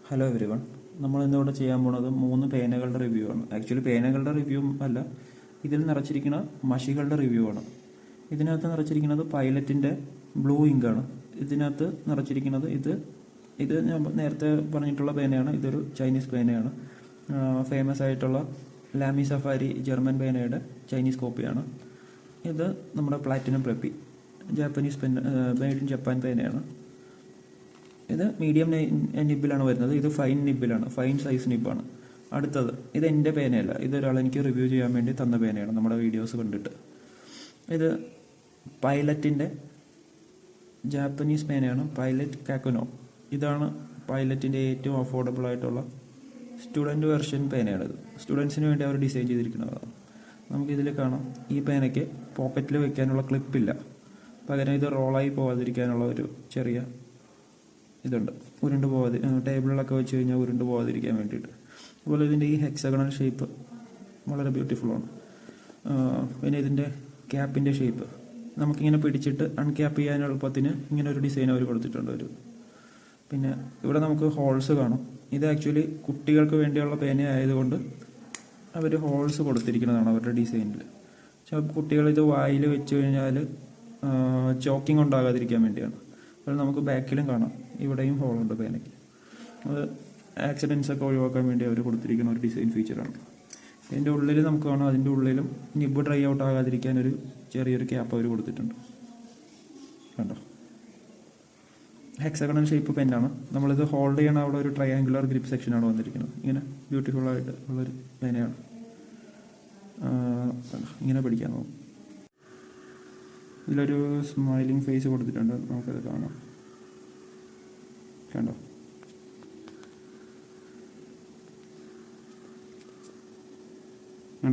Hello every one. നമ്മൾ ഇന്നിവിടെ ചെയ്യാൻ പോണത് 3 പേനകളുടെ റിവ്യൂ ആണ്. ആക്ച്വലി പേനകളുടെ റിവ്യൂ അല്ല, ഇതിൽ നിറച്ചിരിക്കുന്ന മഷികളുടെ റിവ്യൂ ആണ്. ഇതിനകത്ത് നിറച്ചിരിക്കുന്നത് പൈലറ്റിൻ്റെ ബ്ലൂ ഇങ്കാണ്. ഇതിനകത്ത് നിറച്ചിരിക്കുന്നത് ഇത് ഞാൻ നേരത്തെ പറഞ്ഞിട്ടുള്ള പേനയാണ്. ഇതൊരു ചൈനീസ് പേനയാണ്. ഫേമസ് ആയിട്ടുള്ള ലാമി സഫാരി ജർമ്മൻ പേനയുടെ ചൈനീസ് കോപ്പിയാണ്. ഇത് നമ്മുടെ Platinum Preppy Japanese pen, made in Japan പേനയാണ്. ഇത് മീഡിയം നിബിലാണ് വരുന്നത്. ഇത് ഫൈൻ നിബിലാണ്, ഫൈൻ സൈസ് നിബാണ്. അടുത്തത് ഇത് എൻ്റെ പേനയല്ല, ഇതൊരാൾ എനിക്ക് റിവ്യൂ ചെയ്യാൻ വേണ്ടി തന്ന പേനയാണ് നമ്മുടെ വീഡിയോസ് കണ്ടിട്ട്. ഇത് പൈലറ്റിൻ്റെ ജാപ്പനീസ് പേനയാണ്, പൈലറ്റ് കാക്കുനോ. ഇതാണ് പൈലറ്റിൻ്റെ ഏറ്റവും അഫോർഡബിൾ ആയിട്ടുള്ള സ്റ്റുഡൻറ്റ് വെർഷൻ പേനയാണിത്. സ്റ്റുഡൻസിന് വേണ്ടി അവർ ഡിസൈൻ ചെയ്തിരിക്കുന്നതാണ്. നമുക്കിതിൽ കാണാം, ഈ പേനയ്ക്ക് പോക്കറ്റിൽ വെക്കാനുള്ള ക്ലിപ്പില്ല, പകരം ഇത് റോളായി പോകാതിരിക്കാനുള്ള ഒരു ചെറിയ ഇതുണ്ട്. ഉരുണ്ട് ടേബിളിലൊക്കെ വെച്ച് കഴിഞ്ഞാൽ ഉരുണ്ട് പോകാതിരിക്കാൻ വേണ്ടിയിട്ട്. അതുപോലെ ഇതിൻ്റെ ഈ ഹെക്സഗണൽ ഷേപ്പ് വളരെ ബ്യൂട്ടിഫുള്ളാണ്. പിന്നെ ഇതിൻ്റെ ക്യാപ്പിൻ്റെ ഷേപ്പ് നമുക്കിങ്ങനെ പിടിച്ചിട്ട് അൺക്യാപ്പ് ചെയ്യാൻ എളുപ്പത്തിന് ഇങ്ങനെ ഒരു ഡിസൈൻ അവർ കൊടുത്തിട്ടുണ്ട്. പിന്നെ ഇവിടെ നമുക്ക് ഹോൾസ് കാണും. ഇത് ആക്ച്വലി കുട്ടികൾക്ക് വേണ്ടിയുള്ള പേന ആയതുകൊണ്ട് അവർ ഹോൾസ് കൊടുത്തിരിക്കുന്നതാണ് അവരുടെ ഡിസൈനിൽ. കുട്ടികൾ ഇത് വായിൽ വെച്ച് കഴിഞ്ഞാൽ ചോക്കിങ് ഉണ്ടാകാതിരിക്കാൻ വേണ്ടിയാണ്. അതുപോലെ നമുക്ക് ബാക്കിലും കാണാം, ഇവിടെയും ഹോളുണ്ട് പേനയ്ക്ക്. അത് ആക്സിഡൻസ് ഒക്കെ ഒഴിവാക്കാൻ വേണ്ടി അവർ കൊടുത്തിരിക്കുന്ന ഒരു ഡിസൈൻ ഫീച്ചറാണ്. ഇതിൻ്റെ ഉള്ളിൽ നമുക്ക് കാണാം, അതിൻ്റെ ഉള്ളിലും നിബ് ഡ്രൈ ഔട്ട് ആകാതിരിക്കാൻ ഒരു ചെറിയൊരു ക്യാപ്പ് അവർ കൊടുത്തിട്ടുണ്ട്. കണ്ടോ, ഹെക്സഗണൽ ഷേപ്പ് പെന്നാണ്. നമ്മളിത് ഹോൾഡ് ചെയ്യണ അവിടെ ഒരു ട്രയാങ്കുലർ ഗ്രിപ്പ് സെക്ഷനാണ് വന്നിരിക്കുന്നത്. ഇങ്ങനെ ബ്യൂട്ടിഫുള്ളായിട്ട് ഉള്ളൊരു പേനയാണ്. ഇങ്ങനെ പിടിക്കാൻ നോക്കും. ഇതിലൊരു സ്മൈലിംഗ് ഫേസ് കൊടുത്തിട്ടുണ്ട്, നമുക്കത് കാണാം. കണ്ടോ,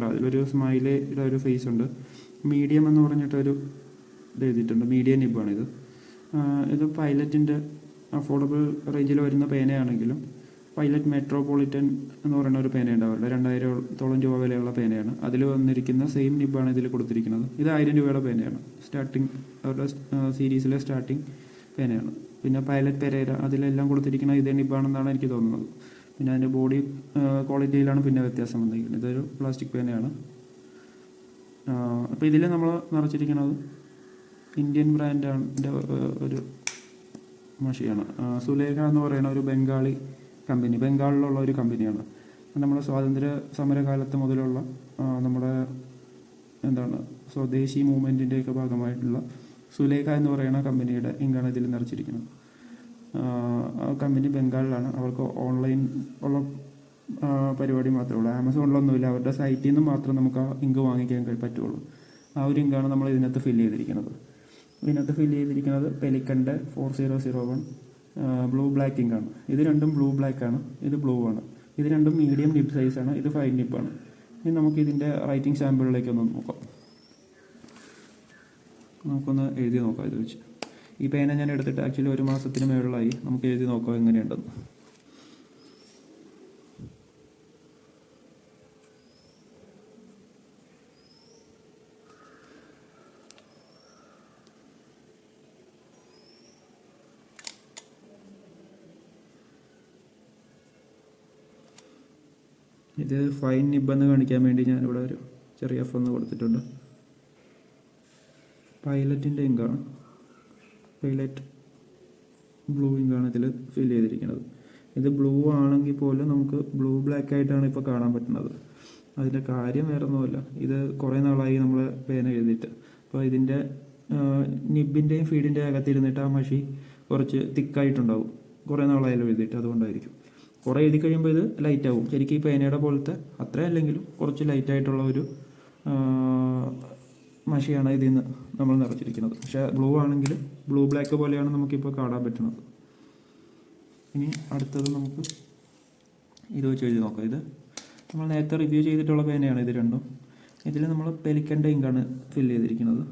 അതിലൊരു സ്മൈലിയുടെ ഒരു ഫേസ് ഉണ്ട്. മീഡിയം എന്ന് പറഞ്ഞിട്ടൊരു ഇത് എഴുതിയിട്ടുണ്ട്. മീഡിയം നിബാണിത്. ഇത് പൈലറ്റിൻ്റെ അഫോർഡബിൾ റേഞ്ചിൽ വരുന്ന പേനയാണെങ്കിലും പൈലറ്റ് മെട്രോപൊളിറ്റൻ എന്ന് പറയുന്ന ഒരു പേനയുണ്ട് അവരുടെ. 2000-ഓളം രൂപ വിലയുള്ള പേനയാണ്. അതിൽ വന്നിരിക്കുന്ന സെയിം നിബാണ് ഇതിൽ കൊടുത്തിരിക്കുന്നത്. ഇത് 1000 രൂപയുടെ പേനയാണ്. സ്റ്റാർട്ടിങ് അവരുടെ സീരീസിലെ സ്റ്റാർട്ടിങ് പേനയാണ്. പിന്നെ പൈലറ്റ് പെരേര അതിലെല്ലാം കൊടുത്തിരിക്കുന്ന ഇതേ നിബാണെന്നാണ് എനിക്ക് തോന്നുന്നത്. പിന്നെ അതിൻ്റെ ബോഡി ക്വാളിറ്റിയിലാണ് പിന്നെ വ്യത്യാസം വന്നിരിക്കുന്നത്. ഇതൊരു പ്ലാസ്റ്റിക് പേനയാണ്. അപ്പോൾ ഇതിൽ നമ്മൾ നിറച്ചിരിക്കുന്നത് ഇന്ത്യൻ ബ്രാൻഡിൻ്റെ ഒരു മഷിയാണ്. സുലേഖ എന്ന് പറയുന്ന ഒരു ബംഗാളി കമ്പനി, ബംഗാളിലുള്ള ഒരു കമ്പനിയാണ്. നമ്മുടെ സ്വാതന്ത്ര്യ സമരകാലത്ത് മുതലുള്ള നമ്മുടെ സ്വദേശി മൂവ്മെൻറ്റിൻ്റെയൊക്കെ ഭാഗമായിട്ടുള്ള സുലേഖ എന്ന് പറയുന്ന കമ്പനിയുടെ ഇങ്കാണ് ഇതിൽ നിറച്ചിരിക്കുന്നത്. ആ കമ്പനി ബംഗാളിലാണ്. അവർക്ക് ഓൺലൈൻ ഉള്ള പരിപാടി മാത്രമേ ഉള്ളൂ. ആമസോണിലൊന്നുമില്ല. അവരുടെ സൈറ്റിൽ നിന്ന് മാത്രം നമുക്ക് ആ ഇങ്ക് വാങ്ങിക്കാൻ പറ്റുള്ളൂ. ആ ഒരു ഇങ്കാണ് നമ്മൾ ഇതിനകത്ത് ഫില്ല് ചെയ്തിരിക്കുന്നത്. ഇതിനകത്ത് ഫില്ല് ചെയ്തിരിക്കുന്നത് പെലിക്കൻ്റെ 4001 ബ്ലൂ ബ്ലാക്ക് ഇങ്കാണ്. ഇത് രണ്ടും ബ്ലൂ ബ്ലാക്കാണ്, ഇത് ബ്ലൂ ആണ്. ഇത് രണ്ടും മീഡിയം നിബ് സൈസാണ്, ഇത് ഫൈൻ നിബാണ്. ഇനി നമുക്ക് ഇതിൻ്റെ റൈറ്റിംഗ് സാമ്പിളിലേക്ക് ഒന്ന് നോക്കാം. നമുക്കൊന്ന് എഴുതി നോക്കാം ഇത് വെച്ച്. ഈ പേന ഞാൻ എടുത്തിട്ട് ആക്ച്വലി 1 മാസത്തിന് മുകളിലായി. നമുക്ക് എഴുതി നോക്കാം എങ്ങനെയുണ്ടെന്ന്. ഇത് ഫൈൻ നിബെന്ന് കാണിക്കാൻ വേണ്ടി ഞാനിവിടെ ഒരു ചെറിയ എഫ് ഒന്ന് കൊടുത്തിട്ടുണ്ട്. പൈലറ്റിൻ്റെ ഇങ്കാണ്, പൈലറ്റ് ബ്ലൂ ഇങ്കാണ് ഇതിൽ ഫിൽ ചെയ്തിരിക്കുന്നത്. ഇത് ബ്ലൂ ആണെങ്കിൽ പോലും നമുക്ക് ബ്ലൂ ബ്ലാക്ക് ആയിട്ടാണ് ഇപ്പോൾ കാണാൻ പറ്റുന്നത്. അതിൻ്റെ കാര്യം വേറെ ഒന്നുമല്ല, ഇത് കുറേ നാളായി നമ്മൾ പേന എഴുതിയിട്ട്. അപ്പോൾ ഇതിൻ്റെ നിബിൻ്റെയും ഫീഡിൻ്റെയും അകത്തിരുന്നിട്ട് ആ മഷി കുറച്ച് തിക്കായിട്ടുണ്ടാവും. കുറേ നാളായാലും എഴുതിയിട്ട്, അതുകൊണ്ടായിരിക്കും. കുറേ എഴുതി കഴിയുമ്പോൾ ഇത് ലൈറ്റ് ആവും. ശരിക്കും ഈ പേനയുടെ പോലത്തെ അത്രയും അല്ലെങ്കിലും കുറച്ച് ലൈറ്റായിട്ടുള്ള ഒരു മഷിയാണ് ഇതിൽ നിന്ന് നമ്മൾ നിറച്ചിരിക്കുന്നത്. പക്ഷേ ബ്ലൂ ആണെങ്കിൽ ബ്ലൂ ബ്ലാക്ക് പോലെയാണ് നമുക്കിപ്പോൾ കാണാൻ പറ്റുന്നത്. ഇനി അടുത്തത് നമുക്ക് ഇത് വെച്ച് എഴുതി നോക്കാം. ഇത് നമ്മൾ നേരത്തെ റിവ്യൂ ചെയ്തിട്ടുള്ള പേനയാണ് ഇത് രണ്ടും. ഇതിൽ നമ്മൾ പെലിക്കൻ്റെ ഇങ്കാണ് ഫില്ല് ചെയ്തിരിക്കുന്നത്.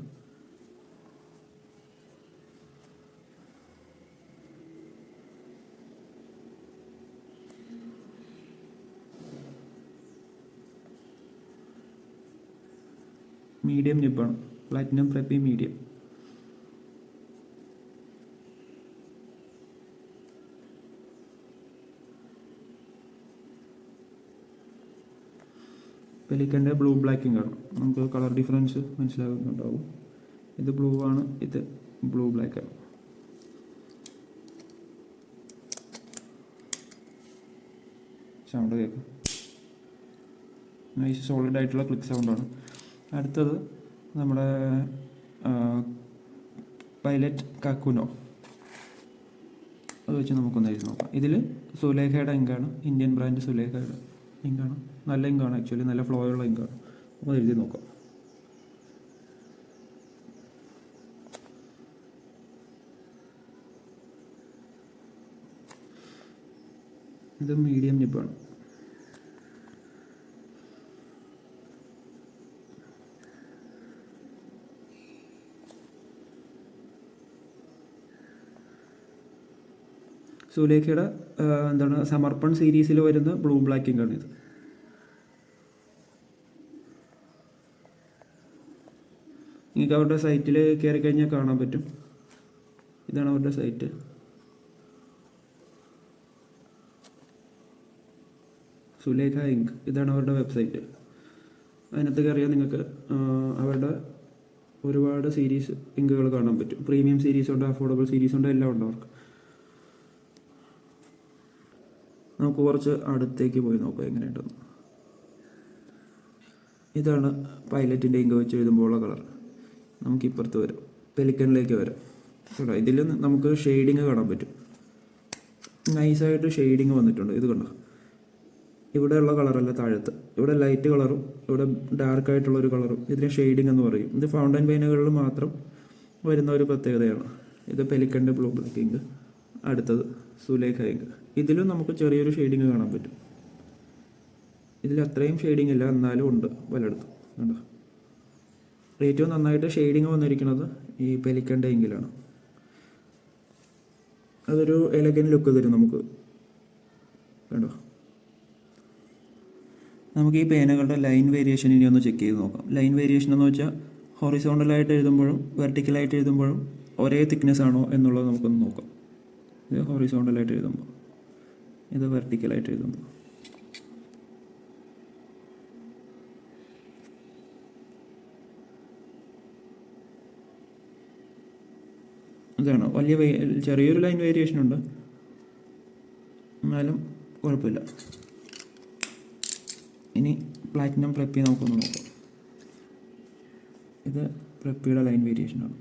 മീഡിയം നിബാണ്, പ്ലാറ്റിനം പ്രെപ്പി മീഡിയം. പെലിക്കൻ്റെ ബ്ലൂ ബ്ലാക്ക് ഇങ്കാണ്. നമുക്ക് കളർ ഡിഫറൻസ് മനസ്സിലാകുന്നുണ്ടാവും. ഇത് ബ്ലൂ ആണ്, ഇത് ബ്ലൂ ബ്ലാക്ക് ആണ്. സൗണ്ട് കേൾക്കും, നൈസ് സോളിഡ് ആയിട്ടുള്ള ക്ലിക്ക് സൗണ്ടാണ്. അടുത്തത് നമ്മുടെ പൈലറ്റ് കാക്കുനോ, അത് വെച്ച് നമുക്കൊന്ന് എഴുതി നോക്കാം. ഇതിൽ സുലേഖയുടെ ഇങ്കാണ്, ഇന്ത്യൻ ബ്രാൻഡ് സുലേഖയുടെ ഇങ്കാണ്. നല്ല ഇങ്കാണ്, ആക്ച്വലി നല്ല ഫ്ലോ ഉള്ള ഇങ്കാണ്. അപ്പോൾ എഴുതി നോക്കാം. ഇത് മീഡിയം നിബാണ്. സുലേഖയുടെ സമർപ്പൺ സീരീസിൽ വരുന്ന ബ്ലൂ ബ്ലാക്ക് ഇങ്കാണ് ഇത്. നിങ്ങൾക്ക് അവരുടെ സൈറ്റിൽ കയറി കഴിഞ്ഞാൽ കാണാൻ പറ്റും. ഇതാണ് അവരുടെ സൈറ്റ്. സുലേഖ ഇങ്ക്, ഇതാണ് അവരുടെ വെബ്സൈറ്റ്. അതിനകത്ത് കയറിയാൽ നിങ്ങൾക്ക് അവരുടെ ഒരുപാട് സീരീസ് ഇങ്കുകൾ കാണാൻ പറ്റും. പ്രീമിയം സീരീസ് ഉണ്ട്, അഫോർഡബിൾ സീരീസ് ഉണ്ട്, എല്ലാം ഉണ്ട് അവർക്ക്. നമുക്ക് കുറച്ച് അടുത്തേക്ക് പോയി നോക്കാം എങ്ങനെയുണ്ടെന്ന്. ഇതാണ് പൈലറ്റിൻ്റെ ഇങ്ക് വെച്ച് എഴുതുമ്പോഴുള്ള കളർ. നമുക്കിപ്പുറത്ത് വരാം, പെലിക്കനിലേക്ക് വരാം. കേട്ടോ, ഇതിൽ നമുക്ക് ഷെയ്ഡിങ് കാണാൻ പറ്റും. നൈസായിട്ട് ഷെയ്ഡിങ് വന്നിട്ടുണ്ട്. ഇത് കണ്ടോ, ഇവിടെയുള്ള കളറല്ല താഴത്ത്, ഇവിടെ ലൈറ്റ് കളറും ഇവിടെ ഡാർക്കായിട്ടുള്ളൊരു കളറും ഇതിന് ഷെയ്ഡിങ് എന്ന് പറയും. ഇത് ഫൗണ്ടൻ പെയിനുകളിൽ മാത്രം വരുന്ന ഒരു പ്രത്യേകതയാണ്. ഇത് പെലിക്കൻ്റെ ബ്ലൂ ബ്ലാക്ക് ഇങ്ക്. അടുത്തത് സുലേഖ ഇങ്ക്. ഇതിലും നമുക്ക് ചെറിയൊരു ഷെയ്ഡിങ് കാണാൻ പറ്റും. ഇതിൽ അത്രയും ഷെയ്ഡിങ് ഇല്ല, എന്നാലും ഉണ്ട് പലയിടത്തും. കണ്ടോ, ഏറ്റവും നന്നായിട്ട് ഷെയ്ഡിങ് വന്നിരിക്കുന്നത് ഈ പെലിക്കൻ്റെ ഇങ്കിലാണ്. അതൊരു എലഗൻ ലുക്ക് തരും നമുക്ക്. കണ്ടോ, നമുക്ക് ഈ പേനകളുടെ ലൈൻ വേരിയേഷൻ ഇനി ഒന്ന് ചെക്ക് ചെയ്ത് നോക്കാം. ലൈൻ വേരിയേഷൻ എന്ന് വെച്ചാൽ ഹൊറിസോണ്ടലായിട്ട് എഴുതുമ്പോഴും വെർട്ടിക്കലായിട്ട് എഴുതുമ്പോഴും ഒരേ തിക്നെസ് ആണോ എന്നുള്ളത് നമുക്കൊന്ന് നോക്കാം. ഇത് ഹൊറിസോണ്ടലായിട്ട് എഴുതുമ്പോൾ, ഇത് വെർട്ടിക്കലായിട്ട് എഴുതുമ്പോൾ. ഇതാണ് ചെറിയൊരു ലൈൻ വേരിയേഷൻ ഉണ്ട്, എന്നാലും കുഴപ്പമില്ല. ഇനി പ്ലാറ്റിനം പ്രെപ്പി നമുക്കൊന്ന് നോക്കാം. ഇത് പ്രെപ്പിയുടെ ലൈൻ വേരിയേഷനാണ്.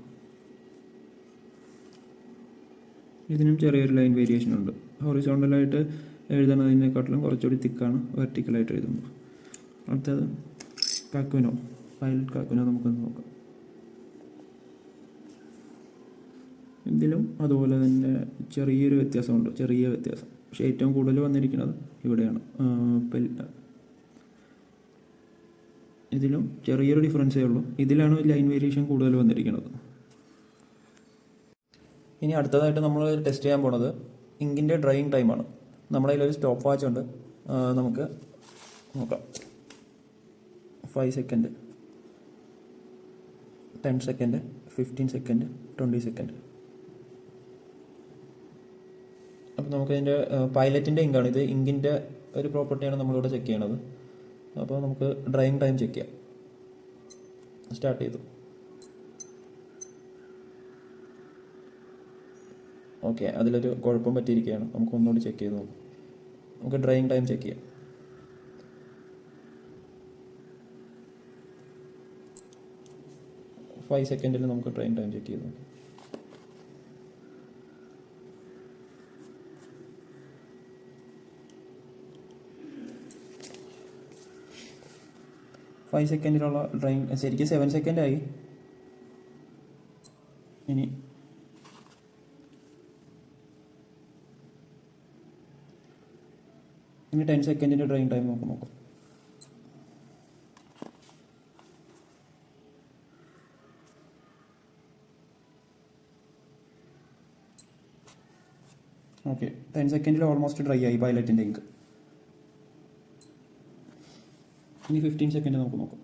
ഇതിനും ചെറിയൊരു ലൈൻ വേരിയേഷൻ ഉണ്ട്. ഹൊറിസോണ്ടലായിട്ട് എഴുതുന്നതിനെക്കാട്ടിലും കുറച്ചുകൂടി തിക്കാണ് വെർട്ടിക്കലായിട്ട് എഴുതുമ്പോൾ. അടുത്തത് കാക്കുനോ, പൈലറ്റ് കാക്കുനോ നമുക്കൊന്ന് നോക്കാം. ഇതിലും അതുപോലെ തന്നെ ചെറിയൊരു വ്യത്യാസമുണ്ട്, ചെറിയ വ്യത്യാസം. പക്ഷേ ഏറ്റവും കൂടുതൽ വന്നിരിക്കുന്നത് ഇവിടെയാണ്. ഇതിലും ചെറിയൊരു ഡിഫറൻസേ ഉള്ളൂ. ഇതിലാണ് ലൈൻ വേരിയേഷൻ കൂടുതൽ വന്നിരിക്കുന്നത്. ഇനി അടുത്തതായിട്ട് നമ്മൾ ടെസ്റ്റ് ചെയ്യാൻ പോണത് ഇങ്കിൻ്റെ ഡ്രൈയിങ് ടൈമാണ്. നമ്മുടെ കയ്യിലൊരു സ്റ്റോപ്പ് വാച്ച് ഉണ്ട്, നമുക്ക് നോക്കാം. 5 സെക്കൻഡ്, 10 സെക്കൻഡ്, 15 സെക്കൻഡ്, 20 സെക്കൻഡ്. അപ്പോൾ നമുക്കതിൻ്റെ പൈലറ്റിൻ്റെ ഇങ്കാണ്. ഇത് ഇങ്കിൻ്റെ ഒരു പ്രോപ്പർട്ടിയാണ് നമ്മളിവിടെ ചെക്ക് ചെയ്യണത്. അപ്പോൾ നമുക്ക് ഡ്രൈയിങ് ടൈം ചെക്ക് ചെയ്യാം. സ്റ്റാർട്ട് ചെയ്തു. ഓക്കെ, അതിലൊരു കുഴപ്പം പറ്റിയിരിക്കുകയാണ്. നമുക്ക് ഒന്നുകൂടി ചെക്ക് ചെയ്ത് നോക്കാം. നമുക്ക് ഡ്രൈയിങ് ടൈം ചെക്ക് ചെയ്യാം. ഫൈവ് സെക്കൻഡിൽ നമുക്ക് ഡ്രൈയിങ് ടൈം ചെക്ക് ചെയ്ത് നോക്കാം. ഫൈവ് സെക്കൻഡിലുള്ള ഡ്രൈയിങ് ശരിക്കും 7 സെക്കൻഡായി. ഇനി ഇനി 10 സെക്കൻഡിൻ്റെ ഡ്രൈയിങ് ടൈം നമുക്ക് നോക്കാം. ഓക്കെ, 10 സെക്കൻഡിൽ ഓൾമോസ്റ്റ് ഡ്രൈ ആയി പൈലറ്റിൻ്റെ ഇങ്ക്. ഇനി 15 സെക്കൻഡ് നമുക്ക് നോക്കാം.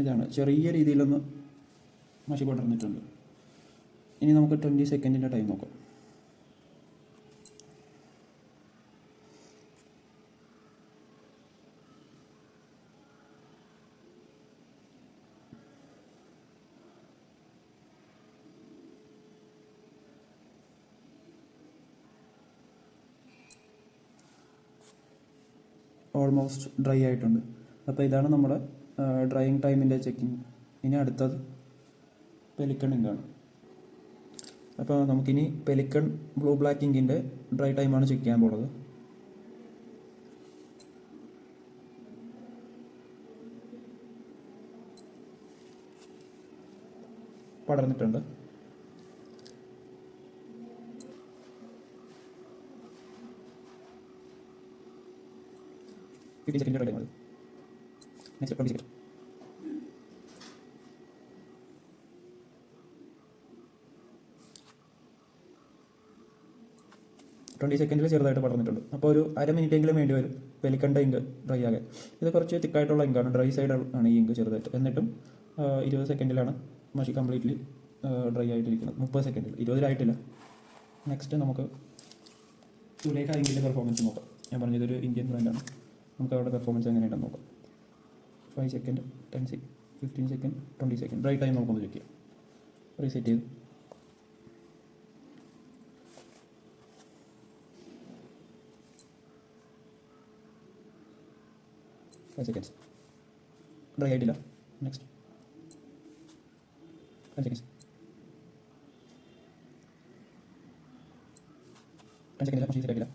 ഇതാണ് ചെറിയ രീതിയിലൊന്ന് മഷി പടർന്നിട്ടുണ്ട്. ഇനി നമുക്ക് 20 സെക്കൻഡിൻ്റെ ടൈം നോക്കാം. ഓൾമോസ്റ്റ് ഡ്രൈ ആയിട്ടുണ്ട്. അപ്പോൾ ഇതാണ് നമ്മുടെ ഡ്രൈയിങ് ടൈമിൻ്റെ ചെക്കിങ്. ഇനി അടുത്തത് പെലിക്കൺ ഇങ്കാണ്. അപ്പോൾ നമുക്കിനി പെലിക്കൺ ബ്ലൂ ബ്ലാക്ക് ഇങ്കിൻ്റെ ഡ്രൈ ടൈമാണ് ചെക്ക് ചെയ്യാൻ പോകുന്നത്. പടർന്നിട്ടുണ്ട്. സെക്കൻഡ് റെഡി മതി. Next 20 second. സെക്കൻഡിൽ ചെറുതായിട്ട് പടർന്നിട്ടുണ്ട്. അപ്പോൾ ഒരു അര മിനിറ്റെങ്കിലും വേണ്ടി വരും പെലിക്കണ്ട ഇങ്ക് ഡ്രൈ ആകാൻ. ഇത് കുറച്ച് തിക്കായിട്ടുള്ള ഇങ്കാണ്, ഡ്രൈ സൈഡ് ആണ് ഈ ഇങ്ക് ചെറുതായിട്ട്. എന്നിട്ടും 20 സെക്കൻഡിലാണ് മഷി കംപ്ലീറ്റ്ലി ഡ്രൈ ആയിട്ടിരിക്കുന്നത്. 30 സെക്കൻഡിൽ, 20-ആയിട്ടില്ല. നെക്സ്റ്റ് നമുക്ക് സുലേഖ ഇങ്കിൻ്റെ പെർഫോമൻസ് നോക്കാം. ഞാൻ പറഞ്ഞത് ഒരു ഇന്ത്യൻ ബ്രാൻഡാണ്. നമുക്ക് അവരുടെ പെർഫോമൻസ് എങ്ങനെയുണ്ടെന്ന് നോക്കാം. 5 second, 10 second, 15 second, 20 second dry time നമുക്കൊന്ന് ചെക്ക് ചെയ്യാം. റീസെറ്റ് ചെയ്ത് 5 സെക്കൻഡ്സ് ഡ്രൈ ആയിട്ടില്ല. Next 10 seconds. 10 സെക്കൻഡിൽ മഷി സെറ്റ് ആയിട്ടില്ല.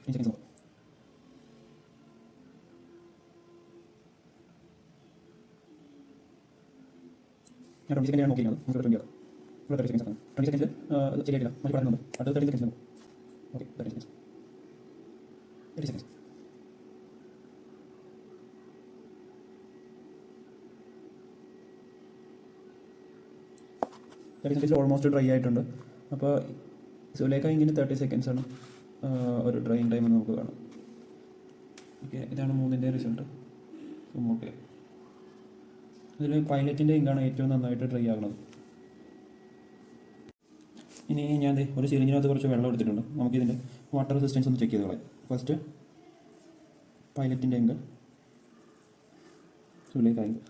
15 സെക്കൻഡ്സ് നോക്കാം. ഞാൻ 20 സെക്കൻഡാണ് നോക്കിയിരുന്നത്. നമുക്ക് 20 ആക്കാം. ഇവിടെ 30 സെക്കൻഡ്സ് ആണ്. 20 സെക്കൻഡ്സ് ശരിയായിട്ടില്ല, മഷി പറയുന്നുണ്ട്. അടുത്ത 30 സെക്കൻഡ്സ് നോക്കും. Okay, 30 seconds, 30 seconds. 30 seconds almost dry ആയിട്ടുണ്ട്. അപ്പോൾ സുലേഖ ഇങ്ങനെ 30 സെക്കൻഡ്സ് ആണ് ഒരു ഡ്രൈയിങ് ടൈം എന്ന് നമുക്ക് കാണാം. ഓക്കെ, ഇതാണ് 3ൻ്റെ റിസൾട്ട്. ഓക്കെ, ഇതിൽ പൈലറ്റിൻ്റെ ഇങ്കാണ് ഏറ്റവും നന്നായിട്ട് ഡ്രൈ ആകുന്നത്. ഇനി ഞാൻ ഒരു സിറിഞ്ചിനകത്ത് കുറച്ച് വെള്ളം എടുത്തിട്ടുണ്ട്. നമുക്കിതിൻ്റെ വാട്ടർ റെസിസ്റ്റൻസ് ഒന്ന് ചെക്ക് ചെയ്ത് കളയാം. ഫസ്റ്റ് പൈലറ്റിൻ്റെ ഇങ്ക്, സുലേഖ ഇങ്ക്.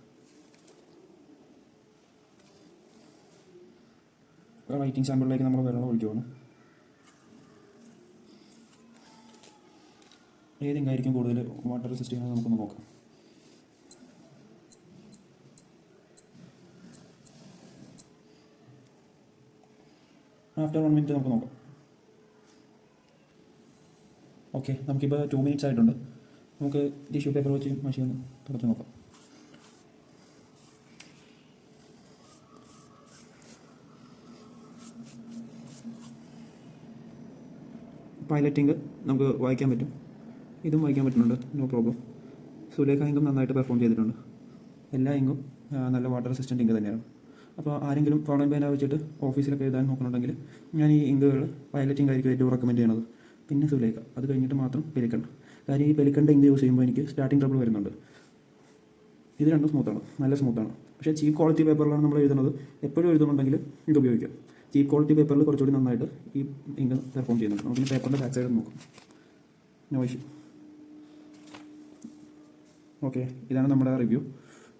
റൈറ്റിംഗ് സാമ്പിളിലേക്ക് നമ്മൾ വെള്ളം ഒഴിക്കുകയാണ്. ഏത് ഇങ്കായിരിക്കും കൂടുതൽ വാട്ടർ റെസിസ്റ്റ് ചെയ്യുന്നത് നമുക്കൊന്ന് നോക്കാം. ആഫ്റ്റർ 1 മിനിറ്റ് നമുക്ക് നോക്കാം. ഓക്കെ, നമുക്കിപ്പോൾ 2 മിനിറ്റ്സ് ആയിട്ടുണ്ട്. നമുക്ക് ടിഷ്യൂ പേപ്പർ വെച്ച് മഷി ഒന്ന് തുറച്ച് നോക്കാം. പൈലറ്റിങ് നമുക്ക് വായിക്കാൻ പറ്റും, ഇതും വായിക്കാൻ പറ്റുന്നുണ്ട്, നോ പ്രോബ്ലം. സുലേഖ ഇങ്കും നന്നായിട്ട് പെർഫോം ചെയ്തിട്ടുണ്ട്. എല്ലാ ഇങ്കും നല്ല വാട്ടർ റെസിസ്റ്റൻറ്റ് ഇങ്ക് തന്നെയാണ്. അപ്പോൾ ആരെങ്കിലും ഫോണൻ പേന വെച്ചിട്ട് ഓഫീസിലൊക്കെ എഴുതാൻ നോക്കുന്നുണ്ടെങ്കിൽ ഞാൻ ഈ ഇങ്കുകൾ പൈലറ്റിംഗ് ആയിരിക്കും ഏറ്റവും റെക്കമെൻഡ് ചെയ്യണത്. പിന്നെ സുലേഖ, അത് കഴിഞ്ഞിട്ട് മാത്രം പെലിക്കൺ. കാര്യം ഈ പെലിക്കണ്ട ഇങ്ക് യൂസ് ചെയ്യുമ്പോൾ എനിക്ക് സ്റ്റാർട്ടിങ് ട്രബിൾ വരുന്നുണ്ട്. ഇത് രണ്ടും സ്മൂത്താണ്, നല്ല സ്മൂത്താണ്. പക്ഷേ ചീപ്പ് ക്വാളിറ്റി പേപ്പറിലാണ് നമ്മൾ എഴുതുന്നത്. എപ്പോഴും എഴുതുന്നുണ്ടെങ്കിൽ ഇത് ഉപയോഗിക്കാം. ചീപ്പ് ക്വാളിറ്റി പേപ്പറിൽ കുറച്ചുകൂടി നന്നായിട്ട് ഈ ഇങ്ക് പെർഫോം ചെയ്യുന്നുണ്ട്. നമുക്ക് പേപ്പറിൻ്റെ ബാക്ക് സൈഡ് നോക്കാം. No issue. ഓക്കെ, ഇതാണ് നമ്മുടെ റിവ്യൂ.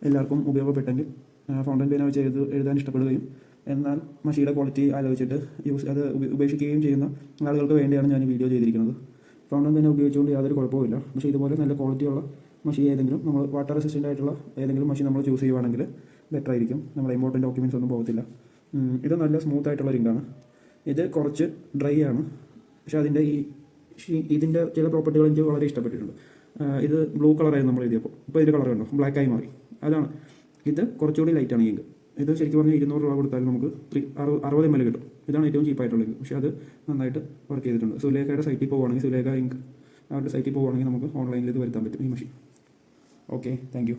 എല്ലാവർക്കും ഉപയോഗപ്പെട്ടെങ്കിൽ ഫൗണ്ടൻ പേന വെച്ച് എഴുതാൻ ഇഷ്ടപ്പെടുകയും എന്നാൽ മഷിയുടെ ക്വാളിറ്റി ആലോചിച്ചിട്ട് അത് ഉപേക്ഷിക്കുകയും ചെയ്യുന്ന ആളുകൾക്ക് വേണ്ടിയാണ് ഞാൻ ഈ വീഡിയോ ചെയ്തിരിക്കുന്നത്. ഫൗണ്ടൻ പേന ഉപയോഗിച്ചുകൊണ്ട് യാതൊരു കുഴപ്പമില്ല. പക്ഷേ ഇതുപോലെ നല്ല ക്വാളിറ്റിയുള്ള മഷി ഏതെങ്കിലും നമ്മൾ വാട്ടർ റെസിസ്റ്റൻ്റ് ആയിട്ടുള്ള ഏതെങ്കിലും മഷി നമ്മൾ ചൂസ് ചെയ്യുവാണെങ്കിൽ ബെറ്റർ ആയിരിക്കും. നമ്മുടെ ഇമ്പോർട്ടൻറ്റ് ഡോക്യുമെൻറ്റ്സ് ഒന്നും പോകത്തില്ല. ഇത് നല്ല സ്മൂത്ത് ആയിട്ടുള്ള റിങ്കാണ്. ഇത് കുറച്ച് ഡ്രൈ ആണ്, പക്ഷേ ഇതിൻ്റെ ചില പ്രോപ്പർട്ടികൾ എനിക്ക് വളരെ ഇഷ്ടപ്പെട്ടിട്ടുണ്ട്. ഇത് ബ്ലൂ കളറായിരുന്നു നമ്മൾ എഴുതിയപ്പോൾ, ഇപ്പോൾ ഇതിൻ്റെ കളർ കണ്ടോ, ബ്ലാക്കായി മാറി. അതാണ് ഇത് കുറച്ചുകൂടി ലൈറ്റാണ് ഈ ഇങ്ക്. ഇത് ശരിക്കും പറഞ്ഞാൽ 200 രൂപ കൊടുത്താൽ നമുക്ക് 60 ml കിട്ടും. ഇതാണ് ഏറ്റവും ചീപ്പായിട്ടുള്ള ഇങ്ക്, പക്ഷേ അത് നന്നായിട്ട് വർക്ക് ചെയ്തിട്ടുണ്ട്. സുലേഖയുടെ സൈറ്റിൽ പോവുകയാണെങ്കിൽ, സുലേഖ ഇങ്ക് അവരുടെ സൈറ്റിൽ പോവുകയാണെങ്കിൽ നമുക്ക് ഓൺലൈനിൽ ഇത് വരുത്താൻ പറ്റും ഈ മഷി. Okay, thank you.